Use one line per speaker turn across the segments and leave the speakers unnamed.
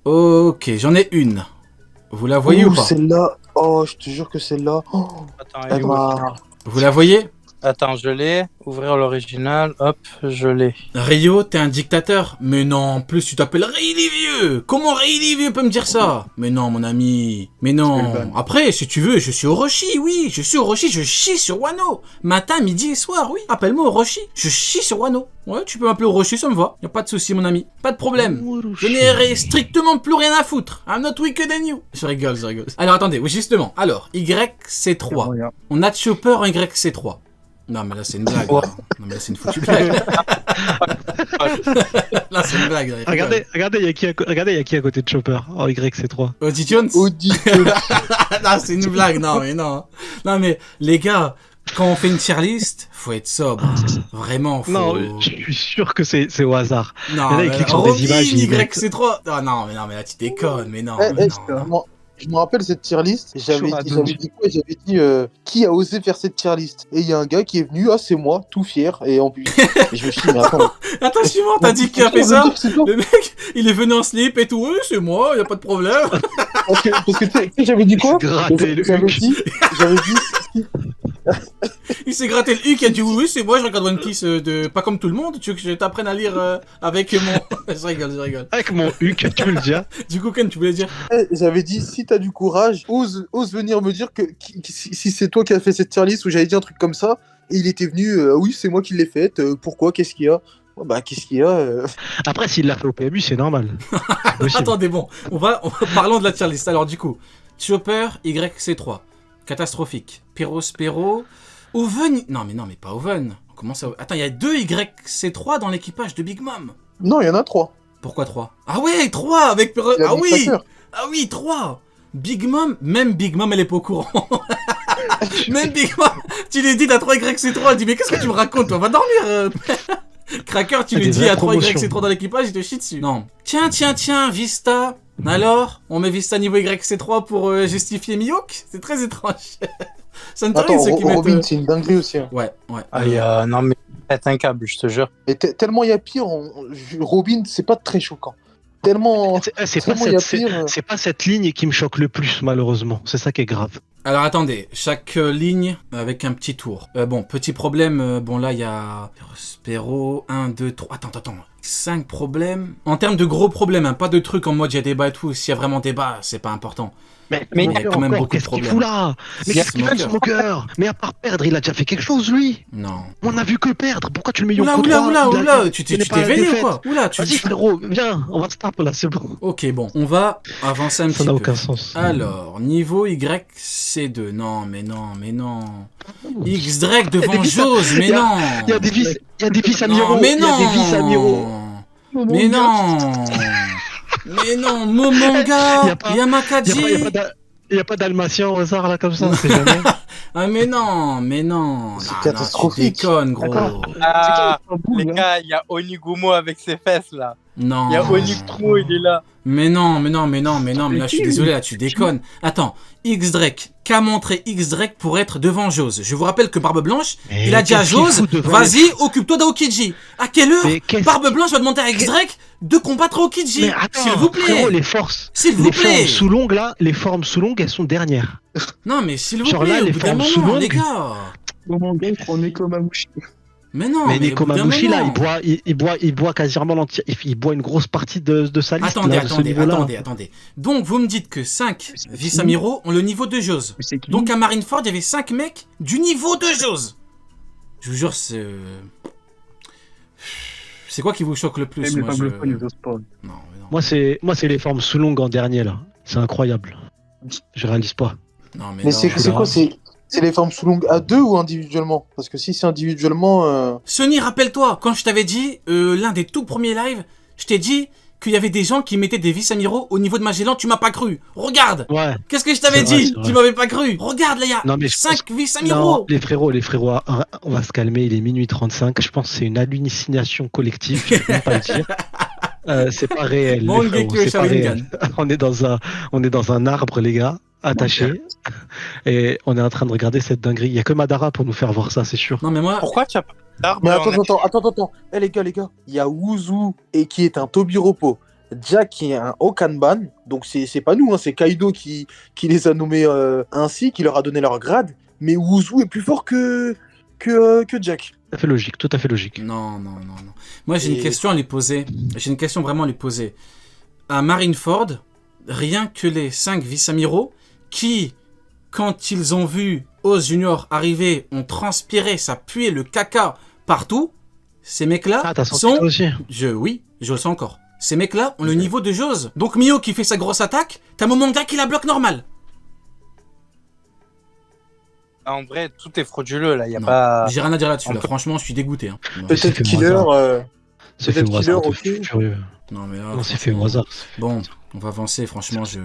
Ok, j'en ai une. Vous la voyez ou pas?
Celle-là. Oh, je te jure que celle-là. Oh,
Attends,
elle m'a.
Vous la voyez?
Attends, je l'ai. Ouvrir l'original. Hop, je l'ai.
Rio, t'es un dictateur? Mais non, en plus tu t'appelles Vieux. Comment Vieux peut me dire ça? Mais non, mon ami. Mais non. Après, si tu veux, je suis Orochi, oui. Je suis Orochi, je chie sur Wano. Matin, midi et soir, oui. Appelle-moi Orochi. Je chie sur Wano. Ouais, tu peux m'appeler Orochi, ça me va. Y a pas de souci, mon ami. Pas de problème. Je n'ai strictement plus rien à foutre. I'm not weaker than you. Je rigole, je rigole. Alors attendez, oui, justement. Alors, YC3. On a Chopper en YC3. Non, mais là, c'est une blague. Là. Non, mais là, c'est une foutue blague. Là, c'est une blague.
Regardez, il y a qui à côté de Chopper en YC3.
Auditions. Non, c'est une blague. Non, mais non. Non, mais les gars, quand on fait une tier list, faut être sobre. Vraiment, faut...
Non, je suis sûr que c'est au hasard.
Non,
mais là, il clique sur des images.
YC3. Oh, non, mais là, tu déconnes. Mais non. Non.
Je me rappelle cette tier list, j'avais dit quoi? J'avais dit qui a osé faire cette tier list? Et il y a un gars qui est venu, ah c'est moi, tout fier, et en plus, et je me suis dit, mais attends.
Attends, Simon, t'as dit qui a fait ça? Le mec, il est venu en slip et tout, oui, c'est moi, y a pas de problème.
Parce que j'avais dit quoi? J'avais dit...
Il s'est gratté le huc, il a dit oui, c'est moi, je regarde One Piece pas comme tout le monde, tu veux que je t'apprenne à lire avec mon... je rigole.
Avec mon huc, tu veux le dire?
Du coup, Ken, tu voulais dire?
J'avais dit, si t'as du courage, ose venir me dire que si c'est toi qui as fait cette tier list, ou j'avais dit un truc comme ça, et il était venu, oui, c'est moi qui l'ai faite, pourquoi, qu'est-ce qu'il y a? Bah, qu'est-ce qu'il y a
Après, s'il l'a fait au PMU, c'est normal.
Attendez, bon, parlons de la tier list. Alors, du coup, Chopper, YC3. Catastrophique. Spero. Oven. Non, mais pas Oven. Comment ça? Attends, il y a 2 YC3 dans l'équipage de Big Mom.
Non, il y en a 3.
Pourquoi 3? Ah ouais, 3 avec... Ah oui! Ah oui, 3! Big Mom, même Big Mom, elle est pas au courant. Même Big Mom, tu lui dis t'as 3 YC3, elle dit mais qu'est-ce que tu me racontes, toi? Va dormir. Cracker, tu lui dis à 3 YC3 dans l'équipage, il te chie dessus. Non. Tiens, Vista. Alors, on met Vista niveau YC3 pour justifier Mihawk? C'est très étrange. Ça ne
Attends, Robin, c'est une dinguerie aussi. Hein.
Ouais.
Non, mais pète un câble, je te jure.
Et tellement il y a pire, Robin, c'est pas très choquant. Tellement
c'est pas cette ligne qui me choque le plus, malheureusement. C'est ça qui est grave.
Alors attendez, chaque ligne avec un petit tour. Bon, petit problème, bon là il y a Spero, 1, 2, 3, attends, 5 problèmes. En termes de gros problèmes, hein, pas de trucs en mode il y a débat et tout, s'il y a vraiment débat, c'est pas important.
Mais il y a quand même beaucoup de problèmes. Qu'est-ce qu'il fout là? Mais qu'est-ce qu'il fait de Smoker? Mais à part perdre, il a déjà fait quelque chose, lui.
Non.
On a vu que perdre. Pourquoi tu le mets
Oula, tu t'es éveillé ou quoi?
Vas-y frérot, viens, on va se taper là, c'est bon.
Ok, bon, on va avancer un petit peu.
Ça n'a aucun sens.
Alors, niveau YC2, non. X-Drake devant Jose, mais non.
Il y a des vis à Miro.
Mais non, Momonga, Yamakadi.
Il n'y a pas d'Almatien au hasard là comme ça, on sait jamais.
Ah mais non.
C'est catastrophique.
Tu déconnes, gros.
Les gars, il y a Onigumo avec ses fesses là.
Non.
Il y a Oniguro, il est là.
Mais non, là je suis désolé, là tu déconnes. Attends, X-Drake, qu'a montré X-Drake pour être devant Jose? Je vous rappelle que Barbe Blanche, il a dit à Jose, vas-y, occupe-toi d'Aokiji. À quelle heure Barbe Blanche va demander à X-Drake de combattre Aokiji? S'il vous plaît.
Frérot, les formes sous longue là, les formes sous longue, elles sont dernières.
Non mais s'il vous plaît, au bout d'un moment, les gars.
Mon gars, il prend Nekomamushi.
Mais non,
mais Nekomamushi là, il boit quasiment l'entier, il boit une grosse partie de sa liste.
Attendez. Donc vous me dites que 5 Visamiro ont le niveau de Jose. Donc à Marineford, il y avait 5 mecs du niveau de Jose. Je vous jure, c'est quoi qui vous choque le plus?
Non. Moi c'est les formes sous longue en dernier là. C'est incroyable. Je réalise pas.
Non,
mais c'est quoi? C'est les formes sous longue à 2 ou individuellement? Parce que si c'est individuellement...
Sony, rappelle-toi, quand je t'avais dit, l'un des tout premiers lives, je t'ai dit qu'il y avait des gens qui mettaient des Visamiro au niveau de Magellan, tu m'as pas cru. Regarde.
Ouais.
Qu'est-ce que je t'avais dit? Tu m'avais pas cru. Regarde, là, il y a 5 Visamiro.
Non, les frérots, on va se calmer, il est minuit 35. Je pense que c'est une hallucination collective, je peux même pas le dire. C'est pas réel.
Bon,
c'est pas réel. On est dans un arbre, les gars. Attaché et on est en train de regarder cette dinguerie. Il y a que Madara pour nous faire voir ça, c'est sûr.
Non mais moi.
Pourquoi tu as pas d'arbre?
Mais attends. Les gars, il y a Wuzu et qui est un Tobiropo. Jack qui est un Okanban, donc c'est pas nous, hein, c'est Kaido qui les a nommés ainsi, qui leur a donné leur grade, mais Wuzu est plus fort que Jack.
Tout à fait logique, tout à fait logique.
Non. Moi, j'ai une question à lui poser. J'ai une question vraiment à lui poser. À Marineford, rien que les 5 vice-amiraux qui, quand ils ont vu Oz Junior arriver, ont transpiré, ça puait le caca partout. Ces mecs-là
Ah, t'as senti
sont...
toi aussi?
Oui, je le sens encore. Ces mecs-là ont le niveau de Jose. Donc Mio qui fait sa grosse attaque, t'as Momonga qui la bloque normal.
En vrai, tout est frauduleux là. Y a
Non,
pas.
j'ai rien à dire là-dessus.
On
Là.
peut-
Franchement, je suis dégoûté. Hein.
Peut-être
fait
Killer.
au C'est fait
Peut-être
au hasard,
Killer,
t'es
ok.
furieux.
Non, mais là,
Non, c'est fait au
franchement,
hasard.
Bon, on va avancer. Franchement, je...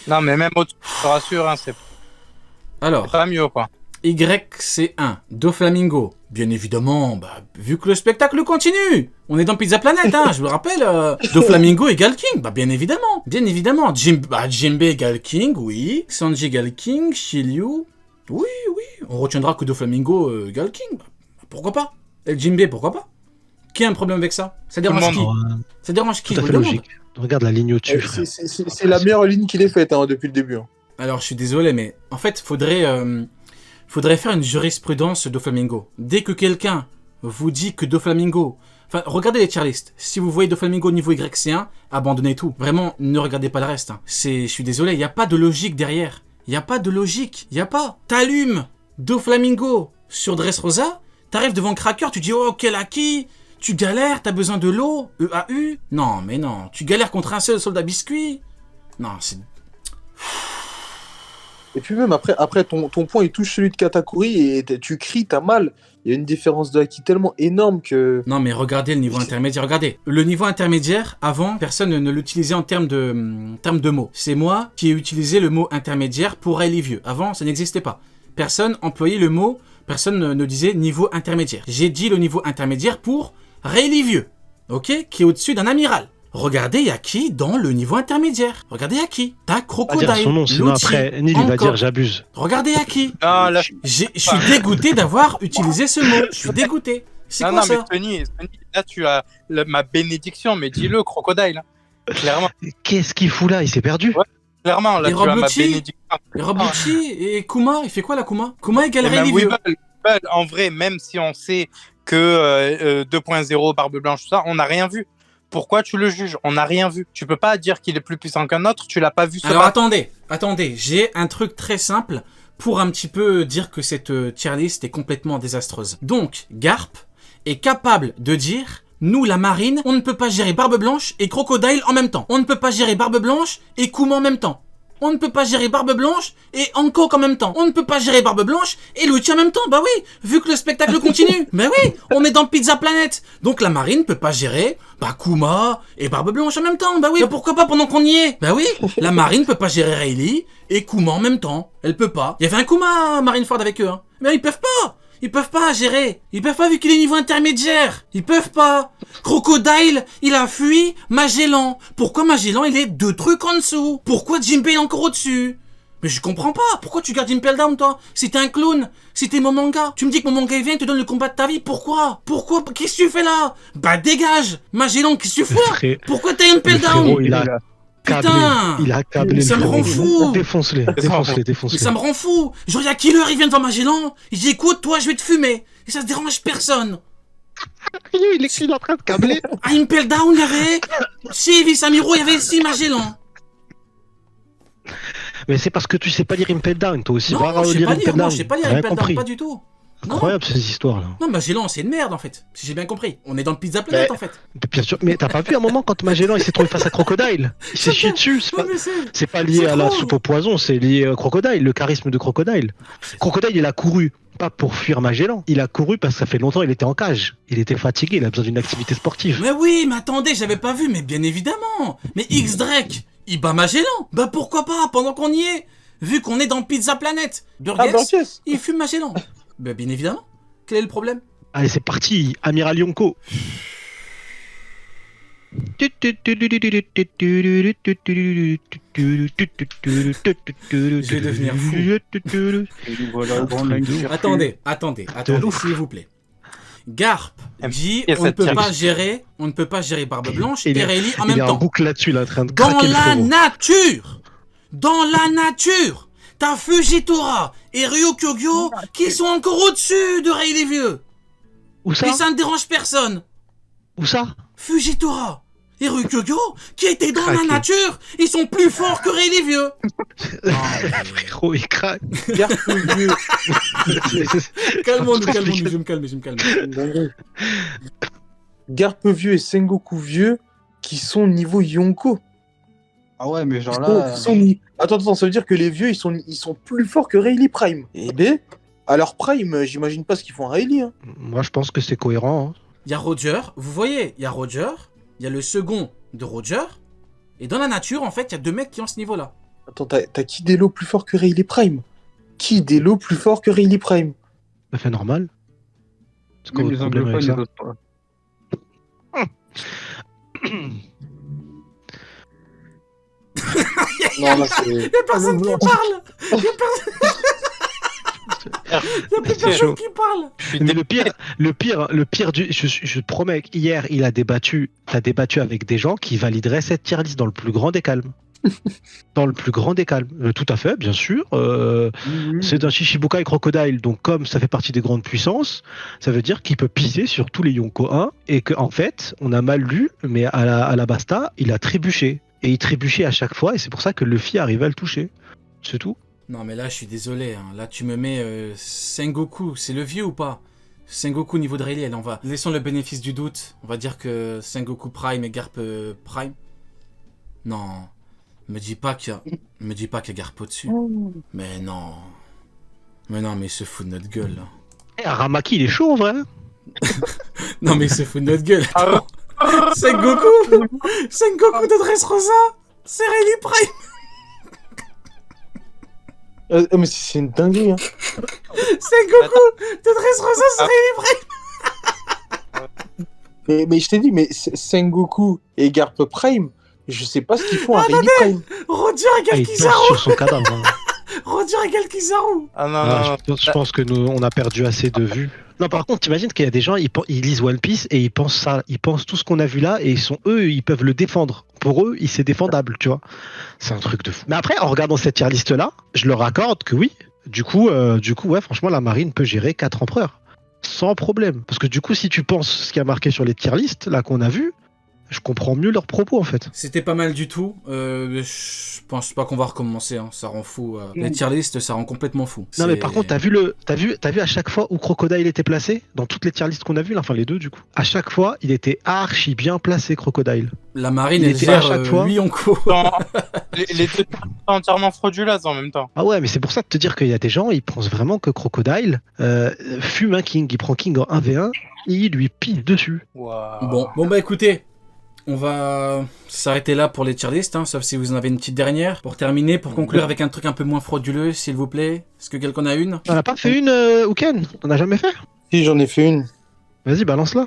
Non, mais même au-dessus, je te rassure, hein, c'est
Alors,
pas mieux quoi.
YC1, Doflamingo. Bien évidemment, bah, vu que le spectacle continue. On est dans Pizza Planet, hein, je vous le rappelle. Doflamingo égale King, bah bien évidemment. Bien évidemment. Jinbe égale King, oui. Sanji égale King, Shiryu. Oui. On retiendra que Doflamingo égale King. Bah, pourquoi pas? Et Jinbe, pourquoi pas? Qui a un problème avec ça? Ça dérange
le
qui?
monde.
Ça dérange qui?
Tout à
Je
fait
vous le demande.
logique. Regarde la ligne au-dessus, frère.
C'est la meilleure ligne qu'il ait faite hein, depuis le début. Hein.
Alors, je suis désolé, mais en fait, faudrait faire une jurisprudence Doflamingo. Dès que quelqu'un vous dit que Doflamingo... Enfin, regardez les tier lists. Si vous voyez Doflamingo niveau YC1, abandonnez tout. Vraiment, ne regardez pas le reste. Hein. Je suis désolé, il n'y a pas de logique derrière. Il n'y a pas de logique. Il n'y a pas. T'allumes Doflamingo sur Dressrosa, t'arrives devant Cracker, tu dis « Oh, quel acquis !» Tu galères, t'as besoin de l'eau, EAU. Non, mais non. Tu galères contre un seul soldat biscuit. Non, c'est...
Et puis même après ton point il touche celui de Katakuri et tu cries, t'as mal. Il y a une différence de acquis tellement énorme que...
Non mais regardez le niveau intermédiaire, regardez. Le niveau intermédiaire, avant, personne ne l'utilisait en termes de mots. C'est moi qui ai utilisé le mot intermédiaire pour Rayleigh Vieux. Avant, ça n'existait pas. Personne employait le mot, personne ne disait niveau intermédiaire. J'ai dit le niveau intermédiaire pour Rayleigh Vieux, ok, qui est au-dessus d'un amiral. Regardez, il y a qui dans le niveau intermédiaire. Regardez, il y a qui. T'as
Pas
Crocodile,
dire son nom, sinon
Lucci,
après, Neil, il va
encore.
dire j'abuse.
Regardez, il y a qui.
Non, là,
Je suis dégoûté d'avoir utilisé ce mot. Je suis dégoûté. C'est quoi
non,
ça
mais Tony, là, tu as ma bénédiction, mais dis-le, Crocodile. Hein. Clairement,
Qu'est-ce qu'il fout là? Il s'est perdu?
Ouais. Clairement, là,
Et
tu as ma
Roblucci
bénédiction.
Et Roblucci et Kuma, il fait quoi là, Kuma? Kuma égale
Et même
Rayleigh Vieux.
Weevil, en vrai, même si on sait que 2.0, Barbe Blanche, tout ça, on n'a rien vu. Pourquoi tu le juges? On n'a rien vu. Tu peux pas dire qu'il est plus puissant qu'un autre, tu l'as pas vu se
Alors
battre.
attendez, j'ai un truc très simple pour un petit peu dire que cette tier list est complètement désastreuse. Donc, Garp est capable de dire, nous la marine, on ne peut pas gérer Barbe Blanche et Crocodile en même temps. On ne peut pas gérer Barbe Blanche et Kuma en même temps. On ne peut pas gérer Barbe Blanche et Hancock en même temps. On ne peut pas gérer Barbe Blanche et Lucci en même temps. Bah oui, vu que le spectacle continue. Bah oui, on est dans Pizza Planet. Donc la marine peut pas gérer Kuma et Barbe Blanche en même temps. Bah oui, bah pourquoi pas pendant qu'on y est? Bah oui, la marine peut pas gérer Rayleigh et Kuma en même temps. Elle peut pas. Il y avait un Kuma à Marineford avec eux. Hein. Mais ils peuvent pas. Ils peuvent pas gérer. Ils peuvent pas vu qu'il est niveau intermédiaire. Ils peuvent pas. Crocodile, il a fui Magellan. Pourquoi Magellan, il est 2 trucs en dessous? Pourquoi Jinbe est encore au-dessus? Mais je comprends pas. Pourquoi tu gardes Impel Down, toi? Si t'es un clown, si t'es mon manga. Tu me dis que mon manga il vient, il te donne le combat de ta vie. Pourquoi? Qu'est-ce que tu fais là? Bah dégage. Magellan, qu'est-ce que tu fais? Pourquoi t'as Impel Down?
Frérot, il a câblé.
Putain.
Il a câblé.
Ça
le
me rend
frérot.
fou.
Défonce-les.
Mais ça me rend fou. Genre, y'a Killer, il vient devant Magellan. Il dit, écoute, toi, je vais te fumer. Et ça se dérange personne.
Il est en train de câbler.
À Impel Down, il y avait 6 Visamiro, il y avait 6 Magellan.
Mais c'est parce que tu sais pas lire Impel Down, toi aussi.
Non,
Va
je sais
lire
pas
Impel
lire, moi,
Down.
je sais pas lire
Rien
Impel Down,
compris.
pas du tout. Non.
Incroyable ces histoires-là.
Non, Magellan, c'est une merde en fait. Si j'ai bien compris. On est dans le Pizza Planet en fait.
Bien sûr, mais t'as pas vu un moment quand Magellan il s'est trouvé face à Crocodile? Il s'est chié dessus.
Ouais, mais
C'est pas lié
c'est
à la
trop.
soupe au poison, c'est lié à Crocodile, le charisme de Crocodile. Crocodile, il a couru, pas pour fuir Magellan, il a couru parce que ça fait longtemps il était en cage. Il était fatigué, il a besoin d'une activité sportive.
Mais oui, mais attendez, j'avais pas vu, mais bien évidemment. Mais X-Drake, il bat Magellan. Bah pourquoi pas, pendant qu'on y est. Vu qu'on est dans Pizza Planet.
Ah,
Burgess,
Burgess.
il fume Magellan. Bah bien évidemment. Quel est le problème?
Allez, c'est parti, Amiral Yonko.
Je vais devenir fou.
Et voilà, grand line de
Attendez, s'il vous plaît. Garp dit
Et
on ne
cette
peut
tier
pas gérer Barbe Blanche
Il
et
est-
Rayleigh en
Il
même
est en
temps.
boucle là-dessus, là, en train de
Dans
craquer le
la
frérot.
nature, t'as Fujitora et Ryukyu qui sont encore au-dessus de Rayleigh vieux.
Où ça
Et ça ne dérange personne.
Où ça
Fujitora et Ryukyu qui étaient dans la
Craqué.
nature, ils sont plus forts que Rayleigh vieux.
Frérot, il craque.
Garp vieux.
Calmons-nous, je vais me calmer.
Garp vieux et Sengoku vieux qui sont niveau Yonko.
Ah ouais, mais genre là.
Attends, ça veut dire que les vieux, ils sont plus forts que Rayleigh Prime. Eh ben, à leur Prime, j'imagine pas ce qu'ils font à Rayleigh. Hein.
Moi, je pense que c'est cohérent. Hein.
Il y a Roger, vous voyez, il y a Roger, il y a le second de Roger, et dans la nature, en fait, il y a 2 mecs qui ont ce niveau-là.
Attends, t'as qui Delo plus fort que Rayleigh Prime? Qui Delo plus fort que Rayleigh Prime?
Ça fait normal. C'est quoi
Même
votre
les
problème avec
anglophones,
ça
ils osent pas.
Non, là, c'est...
Il y a personne qui parle. Il y a plus personne qui parle.
Mais le pire je te promets qu'hier, t'as débattu avec des gens qui valideraient cette tier list dans le plus grand des calmes. Dans le plus grand des calmes. Tout à fait, bien sûr. C'est un Shichibukai Crocodile, donc comme ça fait partie des grandes puissances, ça veut dire qu'il peut pisser sur tous les Yonko 1 et qu'en fait, on a mal lu, mais à la Basta, il a trébuché. Et il trébuchait à chaque fois, et c'est pour ça que Luffy arrivait à le toucher. C'est tout.
Non, mais là, je suis désolé. Hein. Là, tu me mets Sengoku. C'est le vieux ou pas? Sengoku niveau de Rayleigh, on va... Laissons le bénéfice du doute. On va dire que Sengoku Prime et Garp Prime. Non. Me dis pas qu'il y a Garp au-dessus. Mais non. Mais il se fout de notre gueule, là.
Et Aramaki, il est chaud, en vrai.
Non, mais il se fout de notre gueule. Attends. Sengoku de Dressrosa, c'est Rayleigh Prime.
mais c'est une dinguerie, hein.
Sengoku de Dressrosa, c'est Rayleigh Prime.
Mais je t'ai dit, mais Sengoku et Garp Prime, je sais pas ce qu'ils font à Rayleigh Prime.
Roger
Ah,
égale
il perd
Kizaru.
sur son cadavre. Hein.
Roger égale Kizaru.
Ah non,
Ah, je pense que nous, on a perdu assez de vues. Non, par contre, t'imagines qu'il y a des gens, ils lisent One Piece et ils pensent ça, ils pensent tout ce qu'on a vu là et ils peuvent le défendre. Pour eux, c'est défendable, tu vois. C'est un truc de fou. Mais après, en regardant cette tier list là, je leur accorde que oui. Du coup, ouais, franchement, la marine peut gérer 4 empereurs sans problème. Parce que du coup, si tu penses ce qui a marqué sur les tier lists là qu'on a vu, je comprends mieux leurs propos en fait.
C'était pas mal du tout. Je pense pas qu'on va recommencer. Hein. Ça rend fou. Les tier list, ça rend complètement fou.
Non mais par contre, t'as vu à chaque fois où Crocodile était placé dans toutes les tier lists qu'on a vu, là, enfin les deux du coup. À chaque fois, il était archi bien placé Crocodile.
La marine,
Il
elle
était à
gère
chaque fois.
8 Yonko.
les deux sont entièrement frauduleuses en même temps.
Ah ouais, mais c'est pour ça de te dire qu'il y a des gens, ils pensent vraiment que Crocodile fume un King, il prend King en 1v1 et il lui pile dessus.
Wow.
Bon bah écoutez. On va s'arrêter là pour les tier list, hein, sauf si vous en avez une petite dernière. Pour terminer, pour conclure avec un truc un peu moins frauduleux, s'il vous plaît. Est-ce que quelqu'un a une?
On a pas fait une, Uken? On a jamais fait?
Si, j'en ai fait une.
Vas-y, balance-la.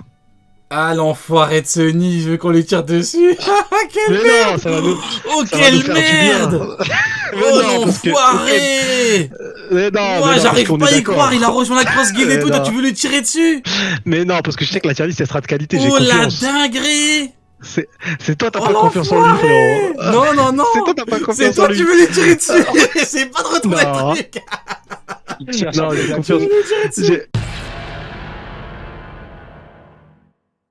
Ah, l'enfoiré de Sony, je veux qu'on lui tire dessus. Quelle
Mais
merde!
non, ça va nous...
Oh,
ça va nous
quelle
faire du bien.
merde!
Mais
Oh,
non, parce que-
l'enfoiré!
Mais non,
Moi,
mais non,
j'arrive
parce qu'on
pas à
est
y
d'accord.
croire, il a rejoint la cross guild et
Mais
tout, toi,
non.
tu veux lui tirer dessus?
Mais non, parce que je sais que la tier list, elle sera de qualité, j'ai
Oh, la
confiance.
dinguerie!
C'est toi, t'as
Oh,
pas confiance en lui,
l'enfoiré!
frérot.
Non!
C'est toi, t'as pas
C'est
confiance en
toi,
lui.
tu veux lui tirer dessus! C'est pas de retrouver
Non.
le truc!
Il cherche
Non,
un
j'ai
peu
confiance.
Tu veux lui tirer dessus!